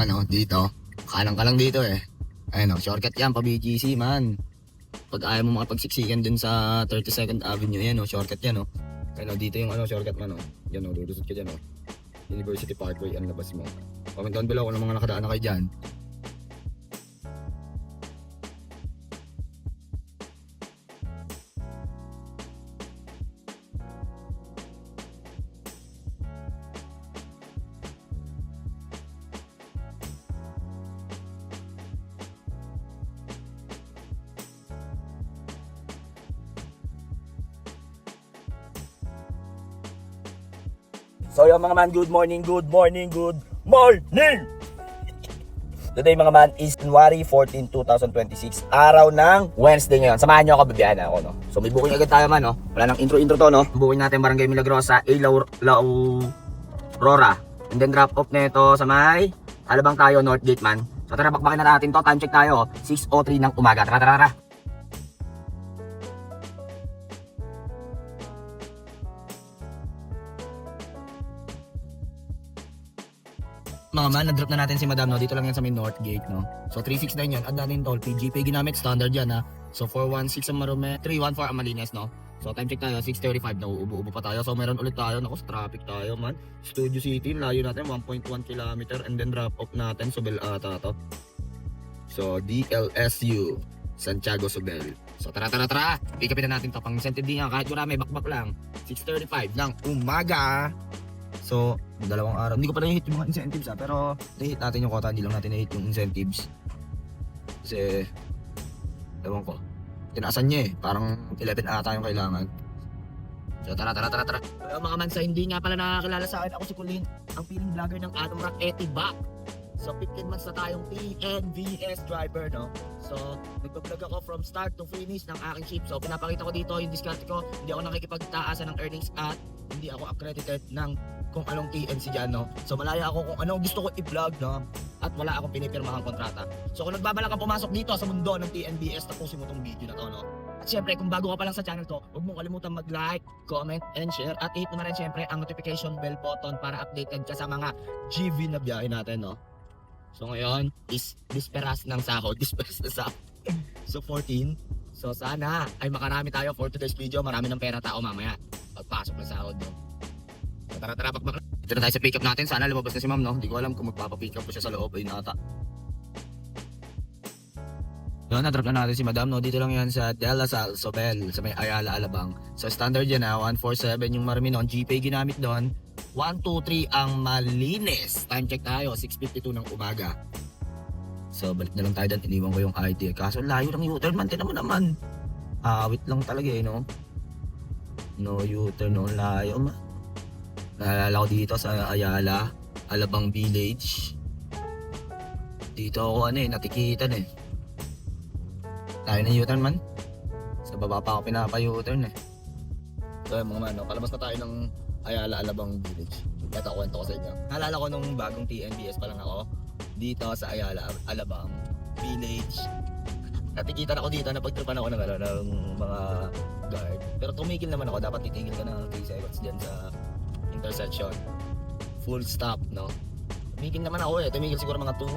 man, oh, dito. Kanan ka lang dito eh. Ayun, oh, shortcut yan, pa BGC man. Pag ayaw mo makapagsiksikan dun sa 32nd Avenue, yan, oh, shortcut yan, oh. Ayun, oh, dito yung ano, shortcut man, oh. Yan, oh, lulusot ka dyan, oh. University Parkway, ang labas mo. Comment down below kung ano mga nakadaan na kayo dyan. So yung mga man, good morning. Today mga man is January 14, 2026. Araw ng Wednesday ngayon. Samahan nyo ako, babiyahan ako, no? So may booking agad tayo man, no? Wala nang intro to, no? Booking natin Barangay Milagrosa, Aurora. And then drop off na ito sa may Alabang tayo, North Gate man. So tara, bakbakin na natin to. Time check tayo, 6:03 ng umaga. Tara. Mga man, na-drop na natin si Madam, no? Dito lang yan sa may North Gate, no? So 369 yan, add natin toll fee. GPay ginamit, standard yan, ha? So 416 ang Marome, 314 ang Malines, no? So time check tayo, 6:35 na uubo-ubo pa tayo. So meron ulit tayo, naku, sa traffic tayo, man. Studio City, layo natin, 1.1 km, and then drop off natin, Sobel ata to. So DLSU, Santiago Sobel. So tara. Pick upin na natin to, pang incentive din yan, kahit marami, bakbak lang. 6:35 ng umaga. So, dalawang araw. Hindi ko pa na-hit yung mga incentives, ha, pero na-hit natin yung quota, hindi lang natin na-hit yung incentives. Kasi, ewan ko, tinaasan niya eh. Parang 11 ata yung kailangan. So, tara. So, mga man, sa hindi nga pala nakakilala sa akin, ako si Colin, ang piling vlogger ng Anong Rock Etibac. So 15 months na tayong PNVS driver, no? So nagpa-vlog ako from start to finish ng aking ship. So pinapakita ko dito yung discount ko. Hindi ako nakikipagtaasan ng earnings at hindi ako accredited ng kung anong TNC dyan, no? So malaya ako kung anong gusto ko i-vlog, no? At wala akong pinipirmahang kontrata. So kung nagbabalak ka pumasok dito sa mundo ng TNVS, tapusin mo tong video na to, no? At syempre, kung bago ka pa lang sa channel to, huwag mong kalimutan mag-like, comment, and share. At i-hit mo na rin syempre ang notification bell button para updated ka sa mga GV na biyahe natin, no? So ngayon is disperas ng sahod, So 14. So sana ay makarami tayo for today's video. Marami ng pera tao mamaya pagpasok ng sahod, no? So, tara, bakbak. Dito na tayo sa pick up natin. Sana lumabas na si ma'am, no? Hindi ko alam kung magpapapick up po siya sa loob. Ayun ata. Yun, na-drop na natin si madam, no? Dito lang yan sa De La Salle, Sobel, sa may Ayala, Alabang. So standard yan, ha? 147 yung marami noon. GPay ginamit doon. 123 ang Malines. Time check tayo, 6:52 ng umaga. So balik na lang tayo doon. Iniwan ko yung ID. Kaso layo ng U-turn man. Tinan mo naman. Awit lang talaga eh, no? No U-turn, no? Layo man. Naalala ko dito sa Ayala, Alabang Village. Dito ako natikitan eh. Layo ng U-turn man. Sa baba pa ako pinapa-U-turn eh. So mga man, no? Palabas na tayo ng Ayala, Alabang Village. Ito, kwento ko sa inyo. Naalala ko nung bagong TNBS pa lang ako dito sa Ayala, Alabang Village. Natikitan ako dito, napagtripan ako ng mga guard. Pero tumigil naman ako, dapat titigil ka ng 3 seconds dyan sa intersection. Full stop, no? Tumigil naman ako tumigil siguro mga 2.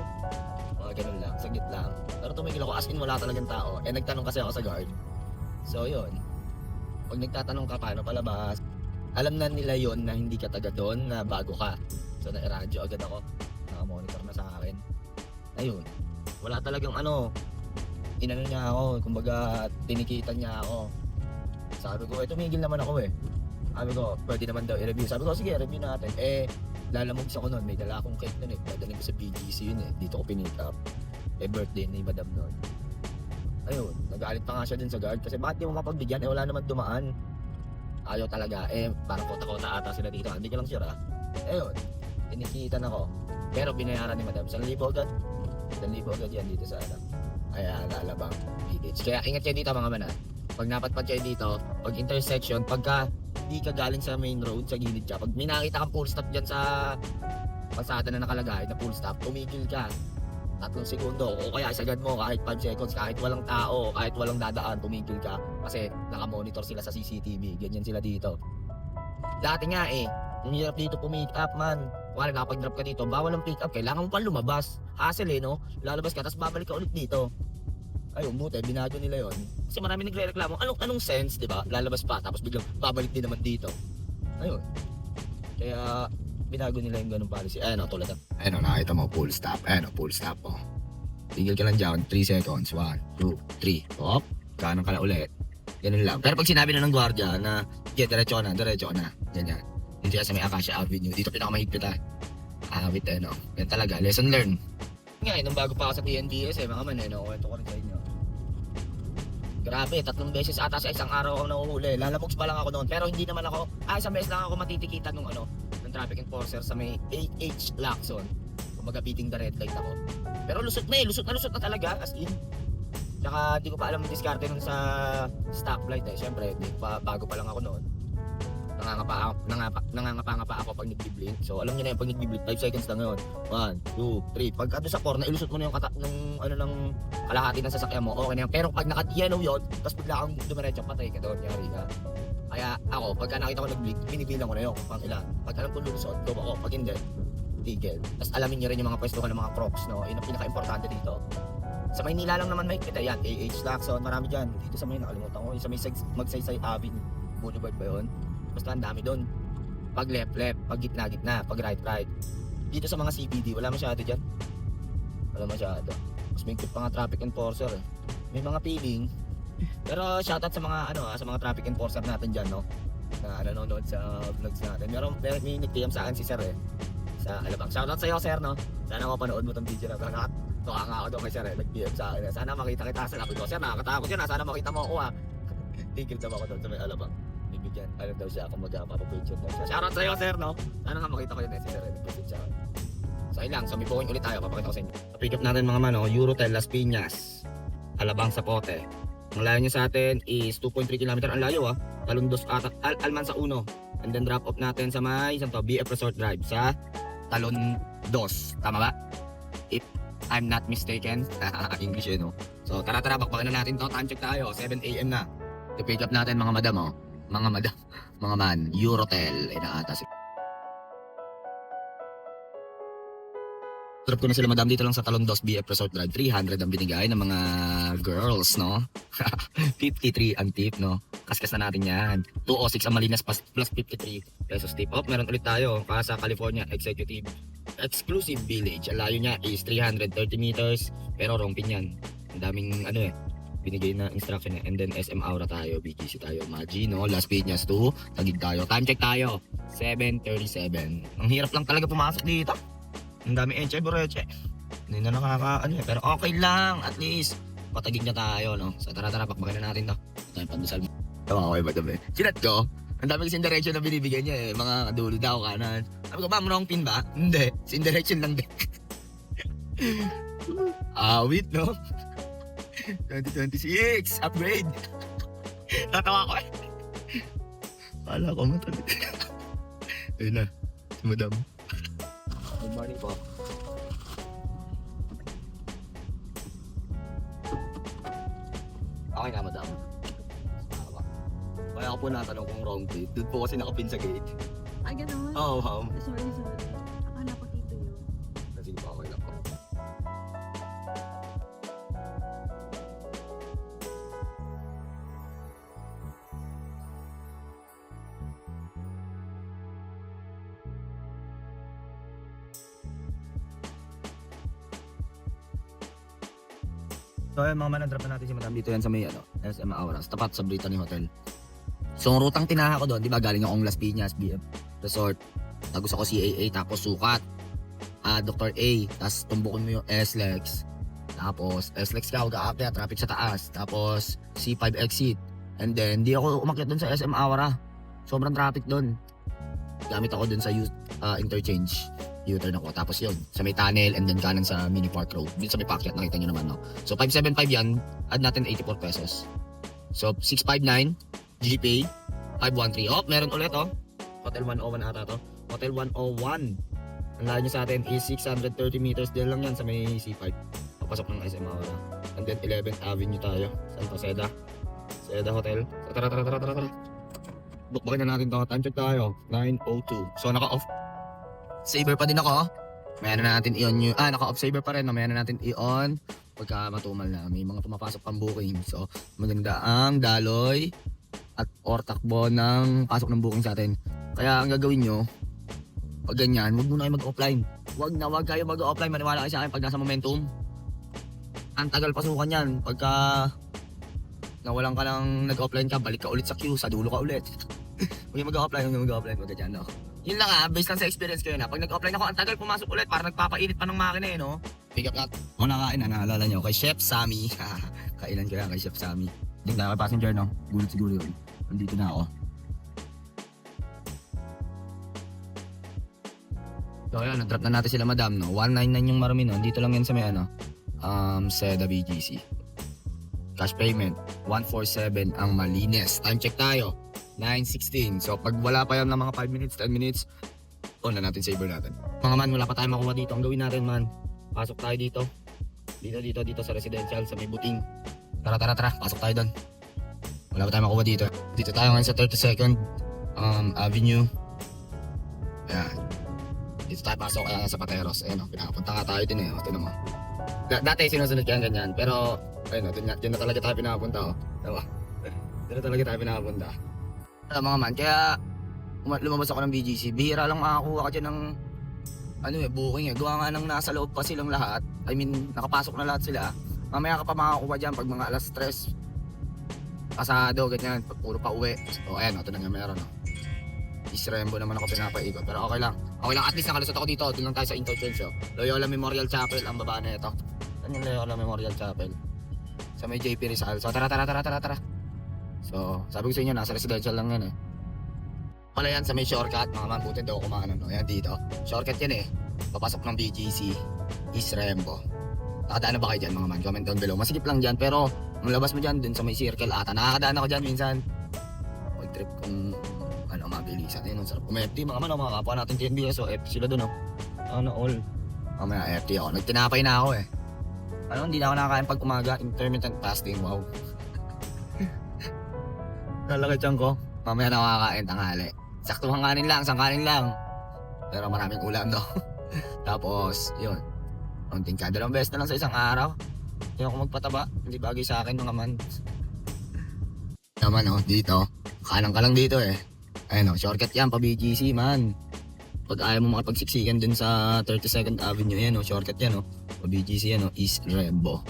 Mga ganun lang, saglit lang. Pero tumigil ako, as in wala talagang tao. Nagtanong kasi ako sa guard. So yun, pag nagtatanong ka paano palabas, alam na nila yon na hindi ka taga doon, na bago ka. So na-radyo agad ako. Naka-monitor na sa akin. Ayun. Wala talagang inano niya ako. Kumbaga tinikitan niya ako. Sabi ko, tumigil naman ako eh. Sabi ko, pwede naman daw i-review. Sabi ko, sige, review natin. Lalamogs ako noon. May dala akong cake noon eh. Dadaling ko sa BGC yun eh. Dito ko pinick up. Birthday ni madam noon. Ayun. Nagalit pa nga siya din sa guard. Kasi bakit di mo mapagbigyan? Wala naman dumaan. Ayaw talaga, parang kota-kota ata sila dito. Hindi ko lang sure, Ayun, tinikitan ako. Pero binayaran ni madam, 1,000 agad. 1,000 agad yan dito sa Alabang Village. Kaya ingat kayo dito mga man, Pag napatpad kayo dito, pag intersection, pagka di ka galing sa main road, sa gilid ka, pag may nakita kang full stop dyan sa pasada na nakalagay na full stop, tumigil ka. 3 segundo o kaya isagad mo kahit 5 seconds, kahit walang tao, kahit walang dadaan, tumigil ka kasi nakamonitor sila sa CCTV. Ganyan sila dito. Dati nga ang hirap dito pumick up man. Kung nakapag-drop ka dito, bawal ang pick up, kailangan mo pa lumabas. Hassle no? Lalabas ka, tapos babalik ka ulit dito. Ayun, buti, binago nila yon. Kasi marami nagre-reklamo, anong sense, di ba? Lalabas pa, tapos biglang babalik din naman dito. Ayun. Kaya, binago nila yung ganung policy. Ayun o, tulad. Ayun o, nakita mo, full stop. Ayun o, full stop o. Tingil ka lang dyan, 3 seconds. 1, 2, 3. Hop, kanan ka na ulit. Ganun lang. Pero pag sinabi na ng gwardiya na, diretso na. Ganyan. Dito yan sa may Acacia Avenue. Dito pinakamahigpit awit no. Yan talaga, lesson learned. Nga, nung bago pa ako sa PNDS mga man kwento ko rin sa inyo. Grabe, 3 beses ata sa isang araw ako nahuhuli. Lalabogs pa lang ako noon. Pero hindi naman ako, isang beses lang ako matitikitan ng traffic enforcer sa may 8H Lacson. Kumaga beating the red light ako. Pero lusot na talaga, as in. Tsaka di ko pa alam yung diskarte nun sa stoplight Siyempre, bago pa lang ako noon. Nangangapa ako pag nag-blink. So alam niyo na yung pag nag-blink, 5 seconds lang yun. 1, 2, 3. Pagka doon sa corner, ilusot mo na yung ng kalahati ng sasakyan mo, okay na yan. Pero pag naka-yellow yun, tapos bigla kang dumiretso, patay ka doon, yari ka. Kaya ako, pagka nakita ko nag-blink, pinipilang ko na yun pang ilan. Pag alam ko lulusot, go ako. Pag hindi, tigil. Tapos alamin niyo rin yung mga pwestuhan ng mga crocs, no? Yun ang pinaka-importante dito. Sa Maynila lang naman mahigpit yan. AH Lacson, marami dyan. Dito sa Maynila, nakalimutan ko. Yung sa may Magsaysay Avenue, Boulevard ba yun? Basta ang dami doon. Pag left, pag gitna, pag right. Dito sa mga CBD, wala masyado dyan. Wala masyado. Mas may pa nga traffic enforcer May mga feeling. Pero shoutout sa mga sa mga traffic enforcer natin dyan, no? Na nanonood sa vlogs natin. May nag-PM sa akin si Sir sa Alabang. Shoutout sa iyo, Sir, no? Sana mapanood mo tong video na to. Tuwa nga ako doon kay Sir nag-PM sa akin. Sana makita kita sa lapit ko. Sir, nakakatakot yun Sana makita mo ako Tigil daw ako doon sa may Alabang. Bibigyan, daw siya ako magpapapicture daw siya. Shoutout sa iyo, Sir, no? Sana nga makita ko yun si Sir nag-message siya. So ayun lang, so may booking ulit tayo, papakita ko sa inyo. Pick up natin mga Eurotel Las Piñas, Alabang Zapote. Ang layo niya sa atin is 2.3 km. Ang layo Talondos Almansa 1. And then drop off natin sa may BF Resort Drive sa Talondos. Tama ba? If I'm not mistaken. English no? So tara, bakbakan na natin to. Time check tayo, 7 AM na. I-pick up natin mga madam mga man, Eurotel. Ay naata si drop ko na sila madam dito lang sa Talondos BF Resort Drive. 300 ang binigay ng mga girls, no? 53 ang tip, no? Kaskas na natin yan. 206 ang Malinas plus 53 pesos tip. Meron ulit tayo. Casa California Executive Exclusive Village. Ang layo niya is 330 meters. Pero wrong pin yan. Ang daming binigay na instruction And then SM Aura tayo. BGC tayo. Magi, no? Las Piñas 2. Tagig tayo. Time check tayo. 7:37. Ang hirap lang talaga pumasok dito. Ang dami bureche. Hindi na pero okay lang. At least, patagig na tayo, no? So tara, pakbakan na natin to. Tayo pandasal mo. Tawa ko ba ito, Sinat ko, ang dami kasing direction na binibigyan niya Mga dulo daw, kanan. Sabi ko, ma'am, wrong pin ba? Hindi. Sin direction lang din. Awit, no? 2026, upgrade. Tatawa ko Kala ko matalik. Ayun na, si madam. Good morning po. Okay na, madam. Kaya ako po natanong kung wrong gate. Doon po kasi nakapin sa gate. Ay, gano'n? Oo, ma'am. Sorry. Akala ko dito yun. Kasi po, okay lang po. So ayun mga man, drop na natin si madam dito yan sa may SM Auras, tapat sa Brittany Hotel. So ang rutang tinaha ko doon, di ba galing akong Las Piñas, BF Resort. Tagos ako CAA, tapos sukat. Dr. A, tapos tumbukin mo yung SLEX. Tapos SLEX ka, aakyat, traffic sa taas. Tapos C5 exit. And then, di ako umakyat doon sa SM Aura. Sobrang traffic doon. Gamit ako doon sa interchange. U-turn ako. Tapos yun, sa may tunnel and then kanan sa mini park road. Dito sa may pakyat, nakita nyo naman, no? So 575 yan, add natin 84 pesos. So 659, GPay, 513. Meron ulit, Hotel 101 ata to. Hotel 101. Ang layo niya sa atin is 630 meters. Din lang yan sa may C5. Papasok ng SM Aura. And then 11th Avenue tayo. Saan to? Seda Hotel. Tara. Bookbakin na natin to. Time check tayo. 9:02. So naka-off. Saber pa din ako. Mayroon na natin i-on yung, naka-off saber pa rin. No? Mayroon na natin i-on pagka matumal na. May mga pumapasok pang booking. So, maganda ang daloy at or takbo ng pasok ng booking sa atin. Kaya ang gagawin nyo, pag ganyan, huwag muna kayo mag-offline. Huwag kayo mag-offline. Maniwala kayo sa akin pag nasa momentum. Ang tagal pasukan yan. Pagka nawalan ka ng nag-offline ka, balik ka ulit sa queue, sa dulo ka ulit. Huwag yung mag-offline, huwag ka dyan, no? Yun lang based lang sa experience ko yun pag nag-offline ako, ang tagal pumasok ulit, para nagpapainit pa ng makina no? Pick up natin. Ako nakain naalala nyo, kay Chef Sammy. Kailan ko yan kay Chef Sammy. Hindi na kay passenger, no? Gulit siguro yun. Nandito na ako. So ayun, nag-drop na natin sila madam, no? 199 yung marami, no? Dito lang yan sa may Seda BGC. Cash payment, 147 ang malinis. Time check tayo, 9:16. So pag wala pa yan ng mga 5 minutes, 10 minutes, on na natin saver natin. Mga man, wala pa tayong makuha dito. Ang gawin natin man, pasok tayo dito. Dito sa residential, sa may buting. Tara, pasok tayo doon. Wala pa tayong makuha dito. Dito tayo ngayon sa 32nd Avenue. Ayan. Dito tayo pasok sa Pateros. Ayan pinapunta nga tayo din Tingnan mo. Dati sinusunod kaya ganyan, pero ayun dyan na talaga tayo pinapunta Diba? Dyan na talaga tayo pinapunta. Mga man, kaya lumabas ako ng BGC, bihira lang makakuha ka dyan ng booking gawa nga nang nasa loob pa silang lahat. I mean, nakapasok na lahat sila. Mamaya ka pa makakuha dyan pag mga alas 3 pasado, ganyan, puro pa uwi. So ayan, ito na nga meron Isrembo naman ako pinapaikot, pero okay lang, at least nakalusot ako dito. Doon lang tayo sa interchange Loyola Memorial Chapel ang baba na ito. Saan yung Loyola Memorial Chapel? Sa may JP Rizal. So tara. So sabi ko sa inyo, nasa residential lang yan Pala yan sa may shortcut, mga man, buti daw kumaano Ayan dito, shortcut yan papasok ng BGC Isrembo. Nakadaan na ba kayo dyan mga man? Comment down below. Masigip lang dyan, pero ang labas mo dyan dun sa may circle ata. Nakakadaan ako dyan minsan. Pag-trip kung mabilisan. Ayun, sarap FT mga man, mga kapwa natin TNBS. So FT sila dun all. Mamaya FT ako. Nagtinapay na ako hindi na ako nakakain pag umaga. Intermittent fasting, wow. Lalaki tiyan ko. Mamaya na ako kakain tanghali. Saktong kanin lang, sangkanin lang. Pero maraming ulam Tapos, yun. Unting dalawang beses na lang sa isang araw. Hindi ako magpataba. Hindi bagay sa akin mga man. Naman dito. Kanang ka lang dito Ayun shortcut yan pa BGC man. Pag ayaw mo makapagsiksikan dun sa 32nd Avenue shortcut yan pa BGC East Rembo.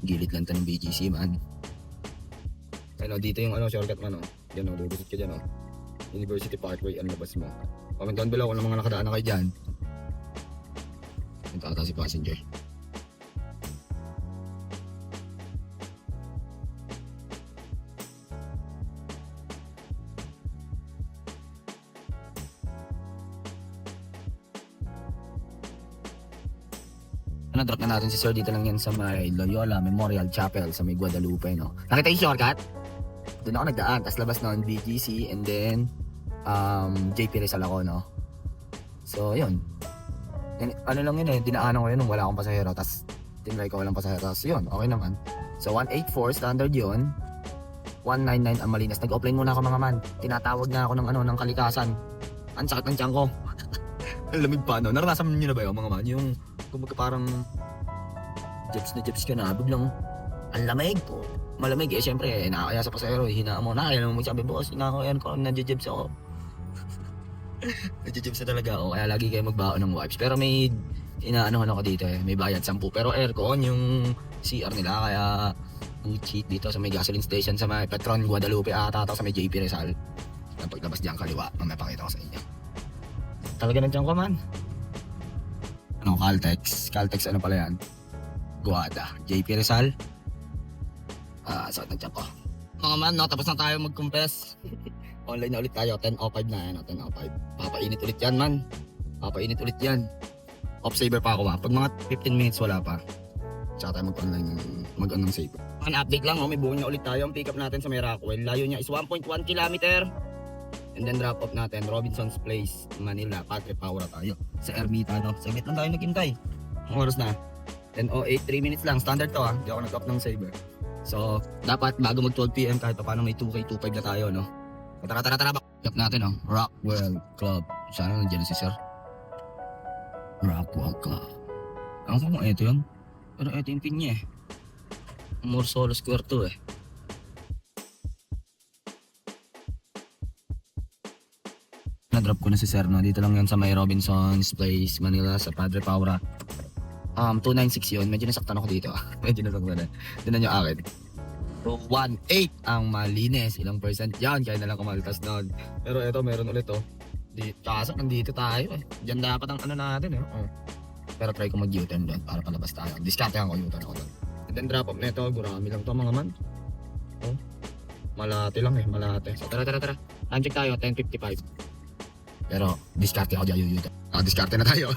Gilid lang to ng BGC man. Ayun dito yung shortcut man Yan lulusit ka dyan University Parkway ang labas mo. Comment down below kung mga nakadaan na kayo dyan. Ito ata si passenger. Na-drop na natin si sir dito lang yan sa may Loyola Memorial Chapel sa may Guadalupe Nakita yung shortcut? Doon ako nagdaan, tapos labas noon BGC and then JP Rizal ako So yun. Lang yun dinaanan ko yun nung wala akong pasahero, tapos tinry ko walang pasahero, tapos yun, okay naman. So 184 standard yun, 199 ang malinis. Nag-offline muna ako mga man, tinatawag na ako ng kalikasan. Ang sakit ng tiyan ko. Ang lamig pa naranasan nyo na ba yun mga man? Yung kumbaga parang jeps ka na, biglang ang lamig malamig syempre nakakaya sa pasahero, hinaan mo, nakakaya naman magsabi, boss, nakakayan ko, nadjejeps ako. Nadjejeps na talaga ako, kaya lagi kayo magbaon ng wipes. Pero may inaanohan ako dito may bayad 10, pero aircon yung CR nila, kaya good cheat dito sa may gasoline station sa may Petron Guadalupe ata sa may JP Rizal. Paglabas diyan kaliwa, mamaya pakita ko sa inyo. Talaga nandiyan ko man. Caltex pala yan? Guada, JP Rizal. Sakit na dyan ko. Mga man, tapos na tayo mag-confess. Online na ulit tayo, 10:05 na 10:05. Papainit ulit yan man. Off saver pa ako Pag mga 15 minutes wala pa, tsaka tayo mag-online mag-on ng saver. An update lang may buo niya ulit tayo. Ang pick up natin sa may Rockwell, layo niya is 1.1 kilometer. And then drop off natin, Robinson's Place, Manila, Padre Paura tayo. Sa Ermita saglit lang tayo naghintay. Ang oras na 10:08, 3 minutes lang, standard to hindi ako nag-off ng saver. So, dapat bago mag 12 PM kahit pa paano may 2K, 2.5 na tayo Tara. Pick up natin Rockwell Club. Sana nandiyan na si sir. Rapwalka. Ang ko kung ito yun. Pero ito yung pin niya eh. Morsolo Square 2 eh. Na-drop ko na si Sir no. Dito lang yan sa may Robinson's Place, Manila sa Padre Paura. 296 yun. Medyo nasaktan ako dito. Medyo nasaktan na. Doon na yung akin. So 1.8 ang malinis. Ilang percent yan. Kaya nalang kumaltas doon. Pero ito meron ulit oh. Kaso nandito tayo eh. Diyan dapat ang ano natin eh. Oh. Pero try ko mag-U-turn doon para palabas tayo. Discarte ko U-turn ako doon. And then drop off nito. Gurami lang to mga man. Oh. Malate lang eh. Malate. So tara. Time check tayo. 10:55. Pero discarte ako dyan U-turn. Discarte na tayo.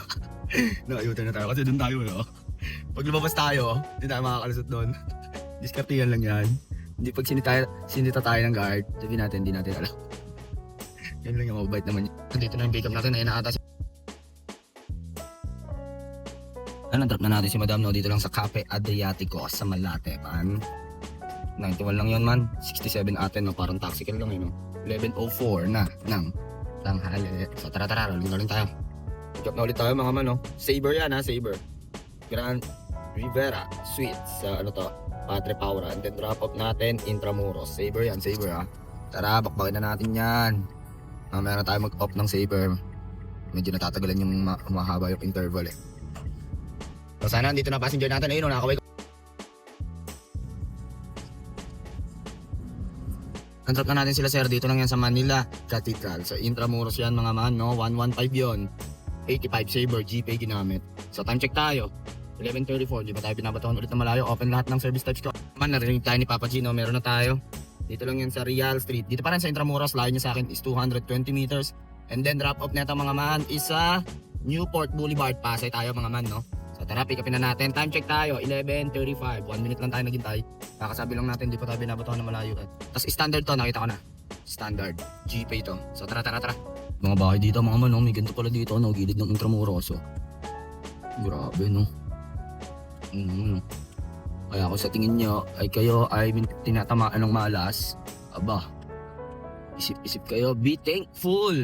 U-turn na tayo kasi doon tayo eh. Oh. Pag lumabas tayo, hindi tayo makakalusot doon. Discarte yan lang yan. Hindi pag sinita tayo ng guard, sabihin natin, hindi natin alam. Yan lang yung mabait naman. Dito na yung pick up natin, ayun na ata. Drop na natin si Madam no, dito lang sa Cafe Adriatico sa Malate, man. 91 lang yun man, 67 atin no, parang taxical lang yun no. 11:04 na ng tanghali. So tara, rolling tayo. Pick up na ulit tayo mga man no. Saber yan ha, Saber. Grand Rivera Suites sa ano to, Padre Paura. And then drop off natin Intramuros. Saber yan, Saber ha. Tara, bakbakin na natin yan. Meron tayo mag-off ng Saber. Medyo natatagalan yung mahaba yung interval eh. So sana dito na passenger natin. Ayun, nakakaway ko. Drop na natin sila sir. Dito lang yan sa Manila Cathedral. So Intramuros yan mga man no. 115 yon. 85 Saber GPay ginamit. So time check tayo. 11:34. Di ba tayo binabatawan ulit na malayo? Open lahat ng service types ko. Man, narinig tayo ni Papa Gino. Meron na tayo. Dito lang yan sa Real Street. Dito pa rin sa Intramuros. Layo niya sa akin is 220 meters. And then drop off nito mga man is sa Newport Boulevard. Pasay tayo mga man no. So tara, pick upin na natin. Time check tayo. 11:35. 1 minute lang tayo naghintay. Kakasabi lang natin, di pa tayo binabatawan na malayo. Tapos standard to, nakita ko na. Standard. GPay to. So tara. Mga bahay dito mga man no. May ganito pala dito no. Gilid ng Intramuros. So, grabe no. Kaya ako sa tingin nyo ay kayo ay tinatamaan ng malas. Aba, isip-isip kayo, be thankful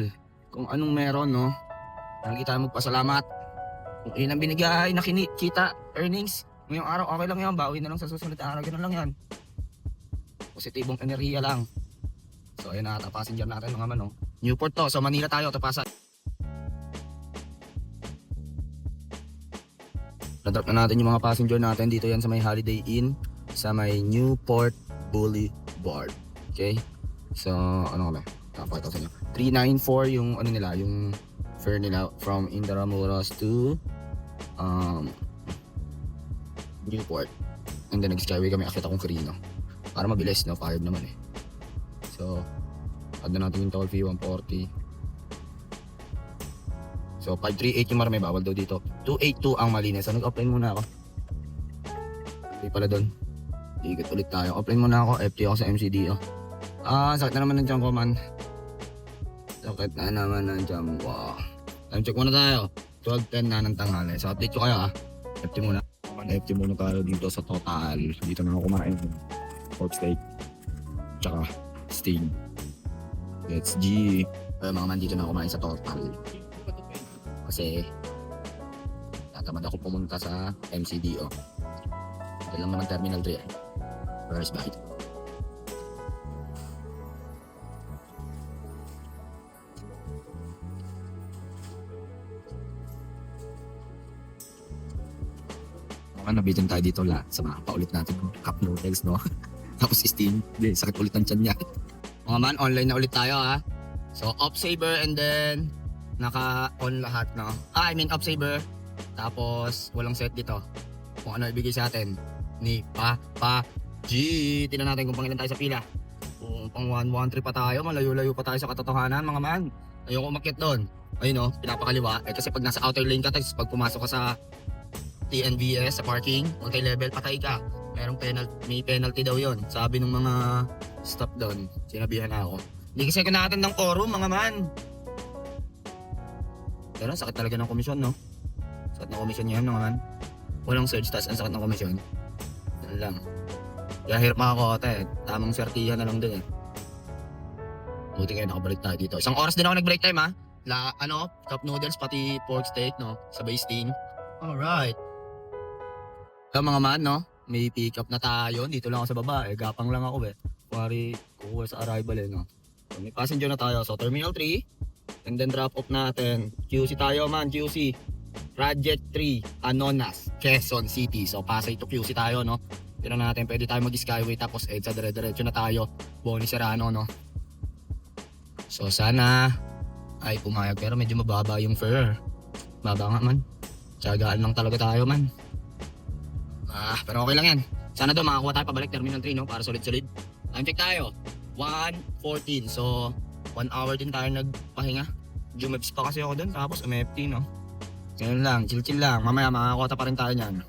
kung anong meron no. Lagi tayo magpasalamat. Kung yun ang binigay na kita, earnings, ngayong araw okay lang yan, bawi na lang sa susunod na araw, ganun lang yan. Positibong enerhiya lang. So ayun na, passenger natin mga man no. Newport to, so Manila tayo, tapasan. Na-drop na natin yung mga passenger natin dito yan sa may Holiday Inn sa may Newport Boulevard. Okay? So, ano kami? Tapos sa inyo. 394 yung ano nila, yung fare nila from Intramuros to Newport. And then nag-skyway kami, akit akong Carino. Para mabilis, no? Fired naman eh. So, add na natin yung toll fee, 140. So 538 yung marami, bawal daw dito. 282 ang malinis. So nag-offline muna ako. Okay pala doon. Igat ulit tayo. Offline muna ako. FT ako sa MCDO. Sakit na naman ng jam ko man. Sakit na naman ng jam ko. Time check muna tayo. 12:10 na ng tanghali. So update ko kayo FT muna. FT muna tayo dito sa Total. Dito na ako kumain. Pork steak. Tsaka steak. Let's G. Mga man dito na ako kumain sa Total. Kasi tatamad ako pumunta sa MCDO. Ito lang naman Terminal 3 First bite. Nabitin tayo dito lahat sa mga paulit natin cup noodles no. Tapos steam. Sakit ulit ng tiyan niya. Mga man, online na ulit tayo ha. So off Saber and then naka-on lahat no. I mean off Saber. Tapos walang set dito. Kung ano ibigay sa atin ni Papa G. Tingnan natin kung pangilan tayo sa pila. Kung pang 113 pa tayo, malayo-layo pa tayo sa katotohanan mga man. Ayoko umakyat doon. Ayun no, pinapakaliwa. Kasi pag nasa outer lane ka, tapos pag pumasok ka sa TNVS sa parking, multi-level patay ka. May penalty daw yon. Sabi ng mga stop doon. Sinabihan ako. Hindi kasi ko natin ng quorum mga man. Pero sakit talaga ng komisyon no. Sakit ng komisyon yan mga man. Walang surge taas ang sakit ng komisyon. Yan lang. Kaya hirap makakota eh. Tamang sertihan na lang din eh. Buti kayo nakabalik tayo dito. Isang oras din ako nag-break time ha. cup noodles, pati pork steak, no? Sabay steam. Alright. So mga man, no? May pick up na tayo. Dito lang ako sa baba. Gapang lang ako eh. Kuwari, kukuha sa arrival eh, no? So, may passenger na tayo. So, Terminal 3. And then drop off natin. QC tayo man, QC. Project 3, Anonas, Quezon City. So, Pasay to QC tayo, no? Tira natin, pwede tayo mag-skyway tapos EDSA, dire-diretso na tayo. Boni Serrano, no? So, sana ay pumayag. Pero medyo mababa yung fare. Baba nga man. Tiyagaan lang talaga tayo man. Pero okay lang yan. Sana daw makakuha tayo pabalik Terminal 3, no? Para solid-solid. Time check tayo. 1:14. So, 1 hour din tayo nagpahinga. Jumeps pa kasi ako dun. Tapos MFT, no? Ganun lang. Chill-chill lang. Mamaya makakota pa rin tayo nyan.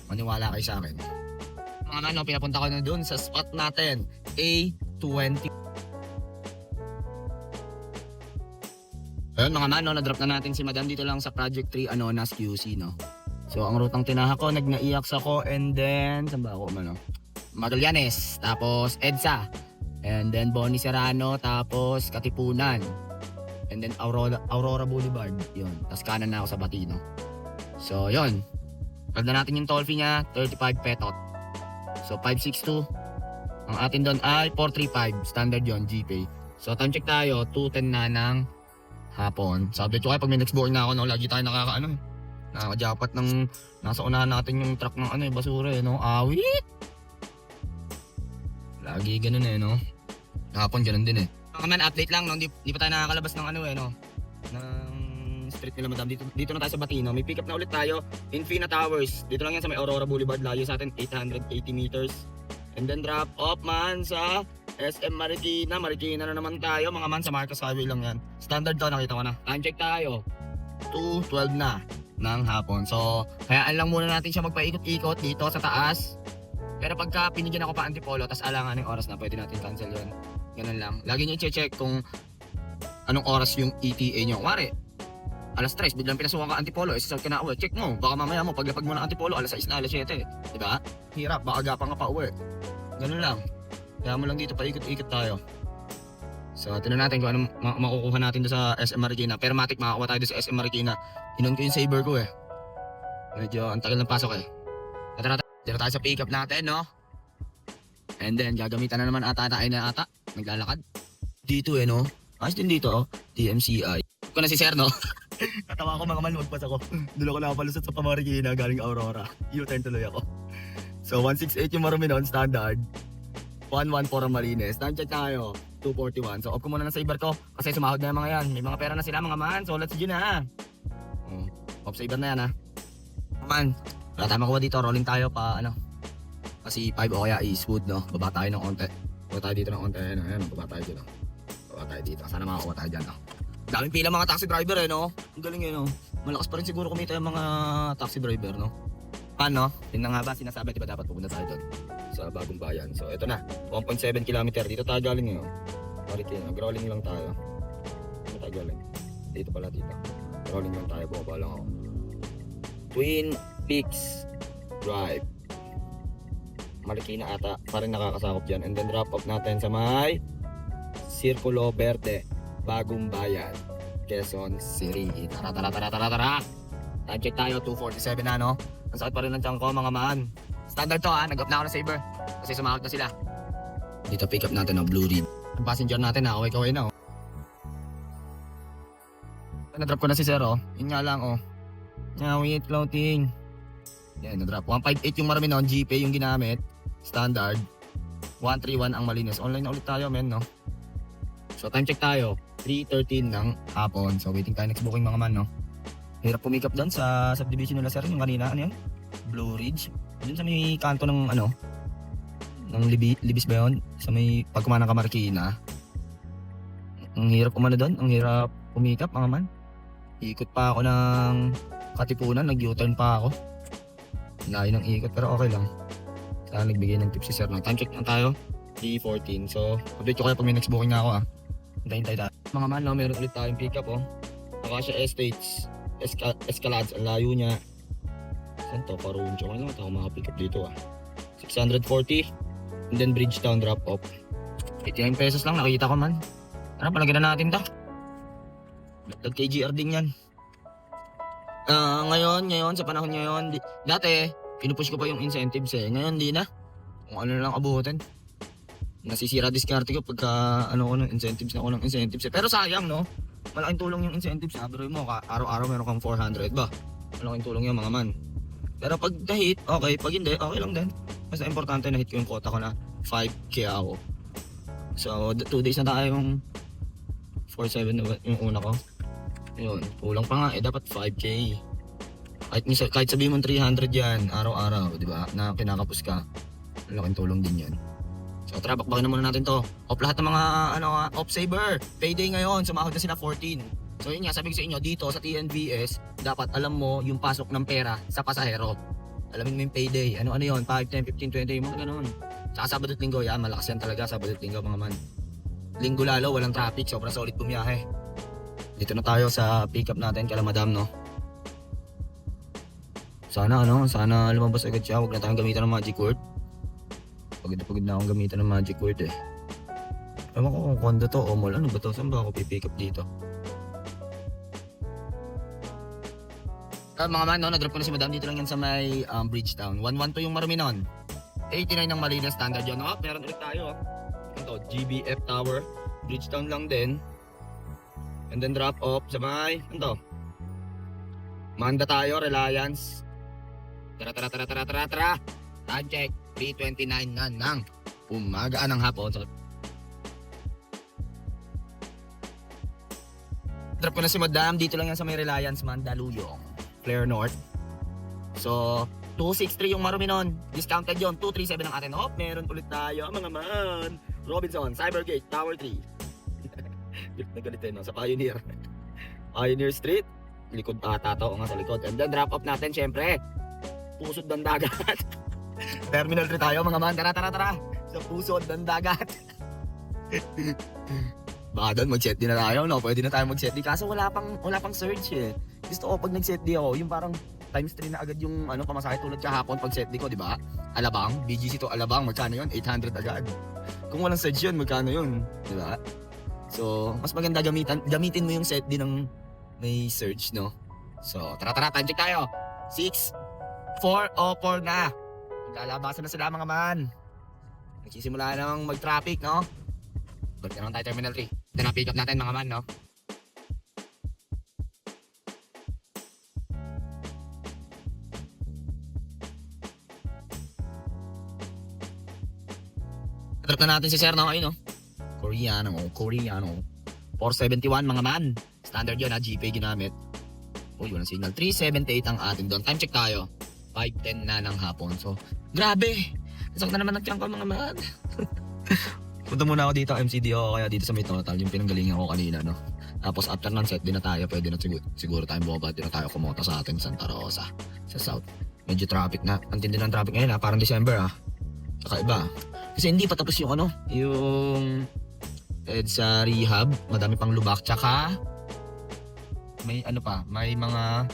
Maniwala kayo sa akin. Mga man, no? Pinapunta ko na dun sa spot natin. A20. Ayun mga man, no? Na-drop na natin si Madam dito lang sa Project 3 Anonas QC, no? So, ang rutang tinaha ko, nag-naiaks ako, and then, saan ba ako man, no? Magallanes, tapos EDSA, and then Boni Serrano, tapos Katipunan, and then Aurora Boulevard, yun. Tapos kanan na ako sa Batino. So, yun. Pagda natin yung toll fee niya, 35 petot. So, 562. Ang atin doon ay 435, standard yon GPay. So, time check tayo, 2:10 na ng hapon. Sabi ko kayo, pag may next booking na ako, no, lagi tayo nakakajapat ng nasa unahan natin yung truck ng basura no? Awit! Lagi ganun no? Hapon ganun din Mga man, update lang no? Di pa tayo nakakalabas ng no? Ng street nila Madam. Dito na tayo sa Batino. May pick up na ulit tayo. Infina Towers. Dito lang yan sa may Aurora Boulevard. Layo sa atin 880 meters. And then drop off man sa SM Marikina. Marikina na naman tayo. Mga man, sa Marcos Highway lang yan. Standard to, nakita ko na. Time check tayo. 2:12 na ng hapon. So, hayaan lang muna natin siya magpaikot-ikot dito sa taas. Pero pagka pinigyan ako pa antipolo, tas alangan yung oras na, pwede natin cancel yun. Ganun lang. Lagi nyo i-check kung anong oras yung ETA nyo. Wari, alas 3, biglang pinasukan ka antipolo, isasal ka na uwi. Check mo, baka mamaya mo, paglapag mo ng antipolo, alas 6 na, alas 7. Diba? Hirap, baka gapang ka pa uwi. Ganun lang. Kaya mo lang dito, paikot-ikot tayo. So, tinan natin kung anong makukuha natin doon sa SM Marikina. Pero matik makakuha tayo doon sa SM Marikina. Inon ko yung saver ko Medyo ang tagal ng pasok Tara tayo sa pick up natin, no? And then, gagamitan na naman ata. Naglalakad. Dito no? Ayos din dito, DMCI. Ko na si Sir, no? Natawa ko mga man, magpas ako. Doon ako nakapalusot sa Pamarikina, galing Aurora. U-turn tuloy ako. So, 168 yung Marumi noon, standard. 114 ang Marines. Time check tayo. 241. So, off ko muna ng saver ko kasi sumahod na yung mga yan. May mga pera na sila mga man. So, let's go na. Off saver na yan Man, wala tayo makuha dito. Rolling tayo pa kasi 5 o kaya Eastwood, no? Baba tayo ng onte. Baba tayo dito ng onte. Baba tayo dito. Baba tayo dito. Sana makakuha tayo dyan, no? Daming pila mga taxi driver, no? Ang galing no? Malakas pa rin siguro kumita yung mga taxi driver, no? Paano? Yun na nga ba sinasabi, diba dapat pupunta tayo doon sa Bagong Bayan. So, ito na. 1.7 km. Dito tayo galing Marikina. Nag-rolling lang tayo. Dito tayo galing. Dito pala dito. Rolling lang tayo. Bumaba lang ako. Twin Peaks Drive. Marikina ata. Parang nakakasakop dyan. And then drop off natin sa may Circulo Verde. Bagong Bayan. Quezon City. Tara. Time check tayo. 2:47 na, no? Ang sakit pa rin ng tiyan ko, mga man. Standard to, nag-up na ako ng saver. Kasi sumahod na sila. Dito pick up natin ang Blue Reed. Ang passenger natin, kaway na, Na-drop ko na si Sir, Yun nga lang, Wait, floating. Yan, na-drop. 158 yung marami noon, GPay yung ginamit. Standard. 131 ang malinis. Online na ulit tayo, men, no? So, time check tayo. 3:13 ng hapon. So, waiting tayo next booking, mga man, no? Hirap pumikap doon sa subdivision nila, Sir. Yung kanina, ano yan? Blue Ridge. Doon sa may kanto ng, ng Libis ba yun? Sa may pagkumanang ka Marikina. Ang hirap doon. Ang hirap pumikap, mga man. Ikot pa ako ng Katipunan. Nag-U-turn pa ako. Layo ng ikot, pero okay lang. Sana nagbigay ng tips si Sir. Time check na tayo. 3:14. So, update ko kayo pag may next booking na ako, Hintayin tayo. Mga man, meron ulit tayong pick up, Acacia Estates. Escalades, ang layo niya. Saan to? Paruncho. Kaya naman ako makapick up dito 640. And then Bridgetown drop off. 89 pesos lang, nakita ko man. Tara, palagyan na natin to. Nag-KGR din yan. Ngayon, sa panahon ngayon, dati, pinupush ko pa yung incentives eh. Ngayon, di na. Kung ano na lang abutin. Nasisira diskarte ko pagka, incentives na ako ng incentives eh. Pero sayang, no? Malaking tulong yung incentives. Sabi mo, araw-araw meron kang 400 ba? Malaking tulong yung mga man. Pero pag na-hit, okay. Pag hindi, okay lang din. Basta importante na hit ko yung quota ko na 5K ako. So, 2 days na tayo yung 4.7 na yung una ko. Yun, kulang pa nga dapat 5K. Kahit sabihin mo 300 yan, araw-araw, di ba? Na kinakapos ka. Malaking tulong din yan. So tara, bakbakin na muna natin to. Off lahat ng mga, off saver. Payday ngayon, sumahod na sila 14. So yun nga, sabi ko sa inyo, dito sa TNVS, dapat alam mo yung pasok ng pera sa pasahero. Alamin mo yung payday. Ano yun? 5, 10, 15, 20, mga ganun. Saka Sabado at Linggo, yan, malakas yan talaga, Sabado at Linggo mga man. Linggo lalo, walang traffic, sobrang solid bumiyahe. Dito na tayo sa pick up natin kala madam, no? Sana lumabas agad siya, huwag na tayong gamitan ng magic word. Pagod na akong gamitan ng magic word eh. Ewan ko kung kondo to o mall, ano ba to? Saan ba ako pipick up dito? Mga man, no, na-drop ko na si madam, dito lang yan sa may Bridgetown. 112 yung Marminon. 89 ng Malinas standard yun. Oh, meron ulit tayo. Ito, GBF Tower. Bridgetown lang din. And then drop off sa may, Manda tayo, Reliance. Tara. Time check, 3:29 na ng umaga ng hapon. So, drop ko na si madam, dito lang yan sa may Reliance, Mandaluyong, Claire North. So, 263 yung Marminon. Discounted yon, 237 ang atin. Hop, meron ulit tayo, mga man. Robinson, Cybergate, Tower 3. Nagalit no? Sa Pioneer. Pioneer Street. Likod ata to, nga sa likod. And then drop off natin, syempre. Pusod ng dagat. Terminal 3 tayo, mga man. Tara. Sa pusod ng dagat. Baka doon, mag-set din na tayo, no? Pwede na tayo mag-set din. Kaso wala pang surge eh. Gusto ko pag nag-set di ako, yung parang times 3 na agad yung pamasahe tulad kahapon pag set di ko, di ba? Alabang, BGC to Alabang, magkano yun? 800 agad. Kung walang surge yun, magkano yun? Di ba? So, mas maganda gamitin mo yung set din ng may surge, no? So, tara, time check tayo. 6:04 na. Lalabasan na sila, mga man. Nagsisimula namang mag-traffic, no? Balik na lang tayo Terminal 3. Ito na pick up natin, mga man, no? Drop na natin si Sir, no? Ayun, no? Koreano. 471, mga man. Standard yun, ha? GPay ginamit. Uy, walang signal. 378 ang atin doon. Time check tayo. 5:10 na ng hapon. So, grabe. Nasakta na naman ng tiyan ko, mga man. Punta muna ako dito, MCDO, kaya dito sa may total, yung pinanggalingan ko kanina, no? Tapos after ng set, din na tayo, pwede na siguro tayong bumaba, din na tayo kumonta sa ating Santa Rosa, sa South. Medyo traffic na. Ang tindi ng traffic ngayon, ha? Parang December, ha? Kakaiba. Kasi hindi pa tapos yung yung EDSA rehab, madami pang lubak, tsaka may may mga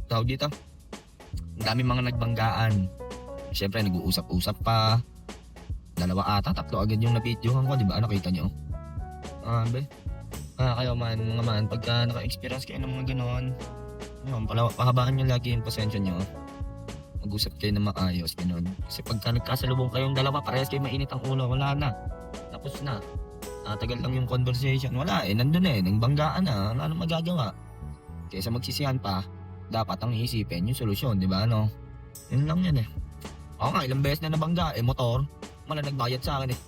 tawag dito, ang dami mga nagbanggaan. Siyempre nag-uusap-usap pa, 2 ata, 3 agad yung na-videohan ko, di ba? Nakita nyo? Kayo man, mga man, pagka naka-experience kayo ng mga ganon, pahabaan nyo lagi yung pasensya nyo. Mag-usap kayo na maayos, gano'n. Kasi pagka nagkasalubong kayong dalawa, parehas kayo mainit ang ulo, wala na. Tapos na. Tagal lang yung conversation. Wala nandun nang banggaan na. Wala nang magagawa. Kaysa magsisihan pa, dapat ang iisipin yung solusyon, di ba, no? Yun lang yan eh. Ako nga, ilang beses na nabangga, motor, wala nagbayad sa akin eh.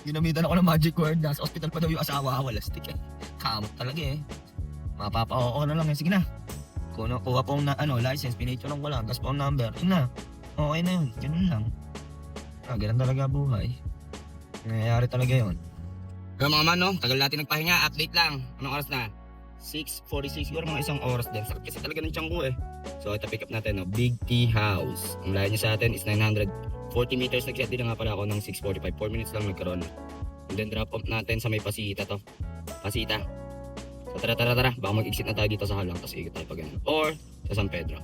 Ginamitan ako ng magic word, nasa hospital pa daw yung asawa, wala stick eh. Kamot talaga eh. Mapapa-oo na lang eh, sige na. Kuha pong license, pinito lang ko lang, tapos po ang number, yun na. Okay na yun, ganun lang. Ganun talaga buhay. Nangyayari talaga yun. Pero mga man, no, tagal natin nagpahinga, update lang. Anong oras na? 6:46, siguro mga 1 oras din. Sakit kasi talaga ng tiyan ko eh. So ito pick up natin, no? Big T House. Ang layo niya sa atin is 940 meters. Nag-set din nga pala ako ng 6:45, 4 minutes lang nagkaroon. And then drop off natin sa may Pasita to. Pasita. So tara. Baka mag-exit na tayo dito sa Halang, tapos ikot tayo pa ganun. Or sa San Pedro.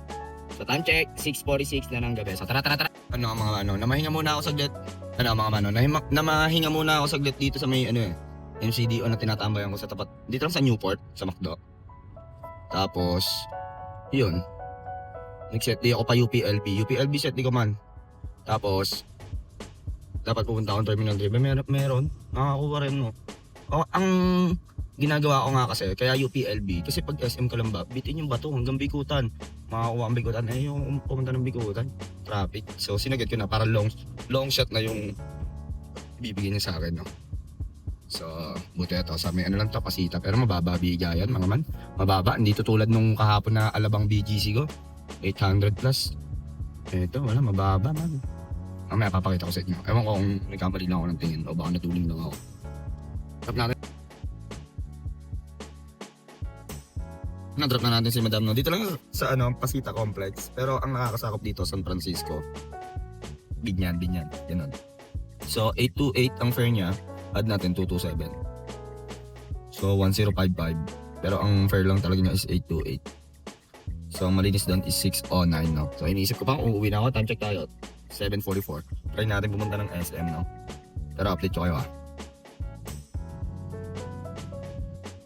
So time check, 6:46 na ng gabi. So tara. Namahinga muna ako saglit. Namahinga muna ako saglit dito sa may MCDO na tinatambayan ko sa tapat. Dito lang sa Newport, sa McDo. Tapos, yun. Nag-set di ako pa UPLB. UPLB set di ko man. Tapos, dapat pupunta akong Terminal 3. Meron. Nakakuha rin mo. O, ang ginagawa ko nga kasi, kaya UPLB. Kasi pag SM ka lang ba, bitin yung bato hanggang Bikutan. Makakuha ang Bikutan. Eh, yung pumunta ng Bikutan. Traffic. So, sinagot ko na para long shot na yung bibigyan niya sa akin, no? So, buti ito. Sa may ano lang to, pasita. Pero mababa bigayan, mga man. Mababa. Hindi tulad nung kahapon na Alabang BGC ko. 800 plus. Ito, wala. Mababa, man. Mamaya papakita ko sa inyo. Ewan ko kung may kamali lang ako ng tingin o baka natuling lang ako. Tap natin. Na-drop na natin si Madam, no? Dito lang sa Pasita Complex. Pero ang nakakasakop dito, San Francisco. Binyan. Ganun. So, 828 ang fare niya. Add natin 227. So, 1055. Pero ang fare lang talaga niya is 828. So, ang malinis doon is 609, no? So, iniisip ko pang uuwi na ako. Time check tayo. 7:44. Try natin pumunta ng SM, no? Pero update ko kayo, ha?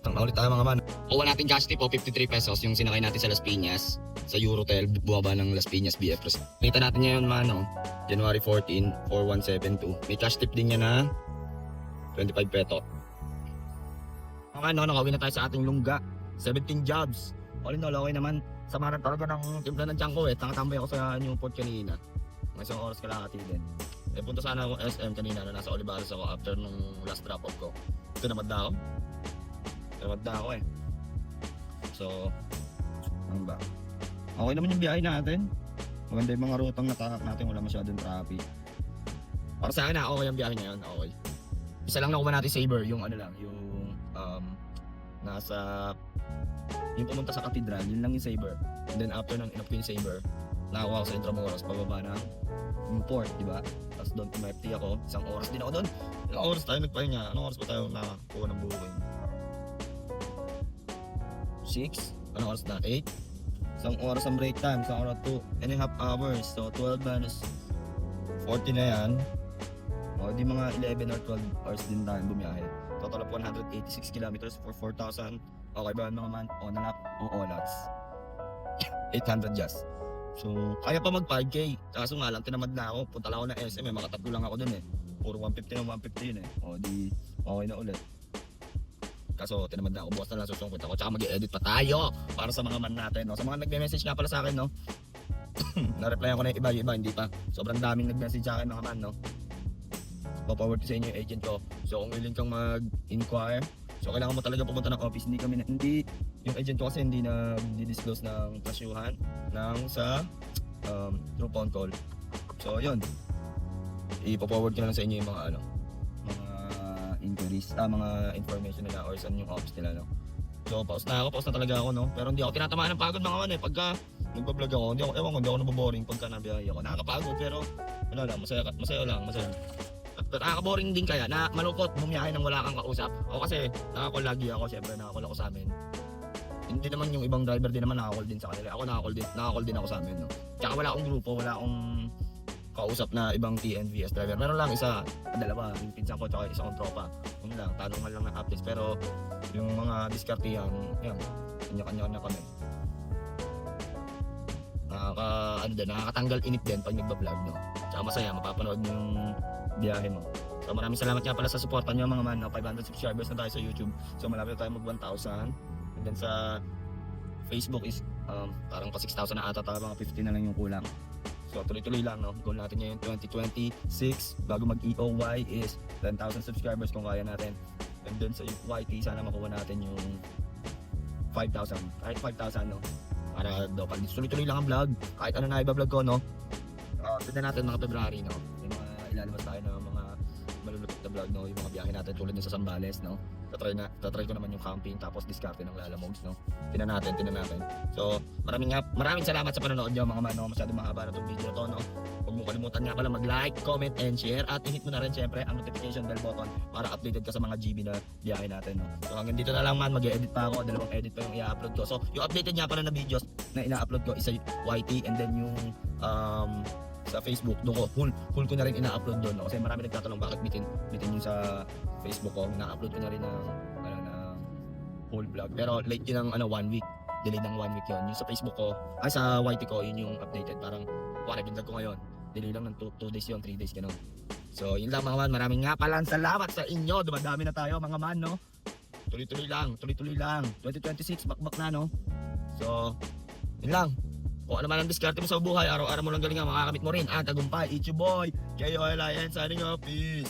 Tang ulit tayo, mga man. Kuha natin cash tip, 53 pesos. Yung sinakay natin sa Las Piñas. Sa Eurotel, buwaba ng Las Piñas BF. Kita natin ngayon, man, no? January 14, 4172. May cash tip din niya na 25 peto. Nakawin na tayo sa ating lungga. 17 jobs. All in all, okay naman. Samaran talaga ng timpla ng tiyan ko eh. Nakatambay ako sa Newport kanina. Mga isang oras kalahati din. Eh, punta sana ako SM kanina na nasa Olivares ako after nung last drop off ko. Tinamad na ako eh. So, ano ba? Okay naman yung biyahe natin. Maganda yung mga rutang natakak natin. Wala masyadong traffic. Para sa akin okay ang biyahe ngayon. Okay. Isa lang nakuha natin Saber, yung nasa yung pumunta sa Cathedral, yun lang yung Saber. And then after nang inop ko yung Saber, nakakuha ako sa Intramuros, pababa ng Newport, di ba? Tapos doon MFT ako, isang oras din ako doon. Ilang oras tayo nagpahinga? Anong oras pa tayo nakakuha ng booking? 6? Anong oras na? 8? Isang oras ang break time, isang oras 2.5 hours. So 12 minus 40 na yan. O di mga 11 or 12 hours din tayo bumiyahe. Total of 186 kilometers for 4,000. Okay ba mga man? On and up o olats? 800 just. So, kaya pa mag 5K. Kaso nga lang, tinamad na ako. Punta lang ako ng SM, makatatlo lang ako dun eh. Puro 150 na 150 yun eh. O di, okay na ulit. Kaso, tinamad na ako. Bukas na lang susungkot ako. Tsaka mag-edit pa tayo para sa mga man natin. No? Sa mga nagme-message nga pala sa akin, no? Na-replyan ko na yung iba, hindi pa. Sobrang daming nag-message sa akin mga man, no? Pa-forward ko sa inyo yung agent ko. So, kung willing kang mag-inquire, so kailangan mo talaga pumunta ng office. Hindi yung agent ko kasi hindi na di-disclose ng kasyuhan sa through phone call. So, yun. Ipa-forward ko na lang sa inyo yung mga mga inquiries, mga information nila or saan yung office nila, no? So, pause na talaga ako, no? Pero hindi ako tinatamaan ng pagod mga man eh. Pagka nagbablog ako, hindi ako naboboring pagka nabiyahe ako. Nakakapagod pero wala lang, masaya lang. Nakaka-boring din kaya na malungkot bumiyahe nang wala kang kausap. O kasi nakakall lagi ako, syempre nakakall ako sa amin. Hindi naman yung ibang driver din naman nakakall din sa kanila. Ako nakakall din ako sa amin, no. Tsaka wala akong grupo, wala akong kausap na ibang TNVS driver. Meron lang isa, dalawa, yung pinsan ko tsaka isa kong tropa. Yun lang, tanungan lang ng updates. Pero yung mga diskartihan, yan, kanya-kanya kami. Nakakatanggal inip din pag nagba-vlog, no. Tsaka masaya, mapapanood mo yung biyahe mo. So maraming salamat nga pala sa suporta nyo mga man, no? 500 subscribers na tayo sa YouTube. So malapit na tayo mag 1,000. And then sa Facebook is parang pa 6,000 na ata, mga 50 na lang yung kulang. So tuloy-tuloy lang, no? Goal natin ngayon 2026 bago mag-EOY is 10,000 subscribers kung kaya natin. And then sa YT sana makuha natin yung 5,000. Kahit 5,000, no? Para daw pag tuloy-tuloy lang ang vlog. Kahit ano na iba-vlog ko, no? Tignan natin mga February, no? Yung mga ilalabas tayo ng mga malulupit na vlog, no? Yung mga biyahe natin tulad din sa Zambales, no? Tatry ko naman yung camping tapos diskarte ng lalamogs, no? Tingnan natin. So, maraming salamat sa panonood nyo mga man, no? Masyadong mahaba na itong video to, no? Huwag mo kalimutan nga pala mag-like, comment, and share at i-hit mo na rin syempre ang notification bell button para updated ka sa mga GB na biyahe natin, no? So, hanggang dito na lang man, mag-edit pa ako, 2 edit pa yung i-upload ko. So, yung updated nga pala na videos na ina-upload ko isa YT and then yung sa Facebook. Doon ko, full ko na rin ina-upload doon. No? Kasi marami nagtatanong bakit bitin yung sa Facebook ko. Na-upload ko na rin ng whole vlog. Pero late yun ng 1 week. Delay ng 1 week yun. Yung sa Facebook ko, sa YT ko, yun yung updated. Parang, wala, bindag ko ngayon. Delay lang ng 2 days yun, 3 days, gano'n. So, yun lang mga man. Maraming nga pala salamat sa inyo. Dumadami na tayo mga man, no? Tuloy-tuloy lang. 2026, bakbak na, no? So, yun lang. Kung ano man ang diskarte mo sa buhay, araw-araw mo lang galingan, makakamit mo rin. Tagumpay, it's your boy, K.O.L.I.N. Signing off, peace!